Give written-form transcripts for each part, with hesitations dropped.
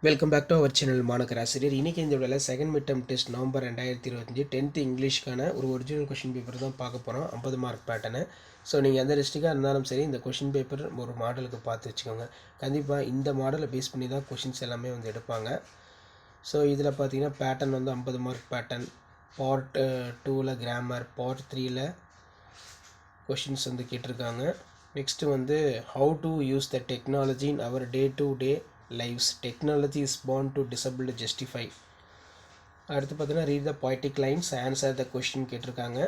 Welcome back to our channel மாணக்கர் ஆசிரியர். இன்றைக்கி இந்த வீடியோவில் second mid term test November 2025 10th இங்கிலீஷ்க்கான ஒரு ஒரிஜினல் கொஷின் பேப்பர் தான் பார்க்க போகிறோம். 50 மார்க் பேட்டர்னு. ஸோ நீங்கள் எந்த டிஸ்ட்ரிக்டாக இருந்தாலும் சரி இந்த கொஷின் பேப்பர் ஒரு மாடலுக்கு பார்த்து வச்சுக்கோங்க. கண்டிப்பாக இந்த மாடலை பேஸ் பண்ணி தான் கொஷின்ஸ் எல்லாமே வந்து எடுப்பாங்க. ஸோ இதில் பார்த்தீங்கன்னா பேட்டர்ன் வந்து 50 மார்க் பேட்டர்ன். பார்ட் 2ல் கிராமர், பார்ட் 3ல் கொஷின்ஸ் வந்து கேட்டிருக்காங்க. நெக்ஸ்ட்டு வந்து how to use the technology in our day to day lives. Technology is born to disable justify. அடுத்து பார்த்தீங்கன்னா read the poetic lines, answer the question கேட்டிருக்காங்க.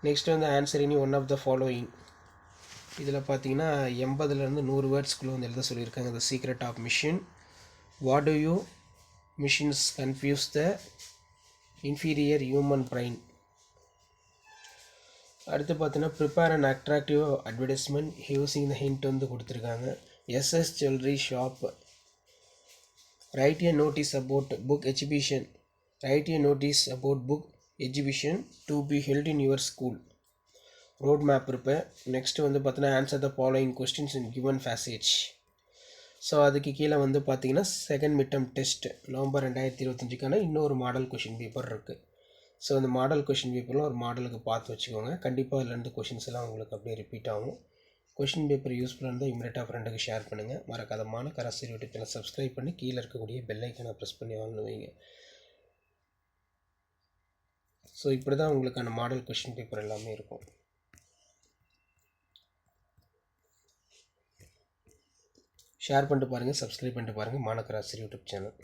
Next வந்து answer any one of the following. இதில் பார்த்தீங்கன்னா 80லேருந்து 100 வேர்ட்ஸ்குள்ளே வந்து எழுத சொல்லியிருக்காங்க. The secret of machine, what do you machines confuse the inferior human brain. அடுத்து பார்த்தீங்கன்னா prepare and attractive advertisement using the hint வந்து கொடுத்துருக்காங்க. SS jewellery shop. Write a notice about book exhibition. Write a notice about book exhibition to be held in your school. Road map இருப்பேன். Next வந்து பார்த்தீங்கன்னா answer the following questions in given passage. So அதுக்கு கீழே வந்து பார்த்தீங்கன்னா second mid term test November 2025க்கான இன்னொரு model question paper இருக்குது. ஸோ அந்த மாடல் கொஷின் பேப்பர்லாம் ஒரு மாடலுக்கு பார்த்து வச்சுக்கோங்க. கண்டிப்பாக இதுலேருந்து கொஷின்ஸ் எல்லாம் உங்களுக்கு அப்படியே ரிப்பீட் ஆகும். கொஷின் பேப்பர் யூஸ்ஃபுல்லாக இருந்தால் இமீடியட்டாக ஃப்ரெண்டுக்கு ஷேர் பண்ணுங்கள். மறக்காத மாணக்கர் ஆசிரியர் யூடியூப் சேனல் சப்ஸ்கிரைப் பண்ணி கீழே இருக்கக்கூடிய பெல் ஐக்கனை ப்ரெஸ் பண்ணி ஆன்ல வைங்க. ஸோ இப்படி தான் உங்களுக்கான மாடல் கொஷின் பேப்பர் எல்லாமே இருக்கும். ஷேர் பண்ணிட்டு பாருங்கள், சப்ஸ்கிரைப் பண்ணிட்டு பாருங்கள் மாணக்கர் ஆசிரியர் யூடியூப் சேனல்.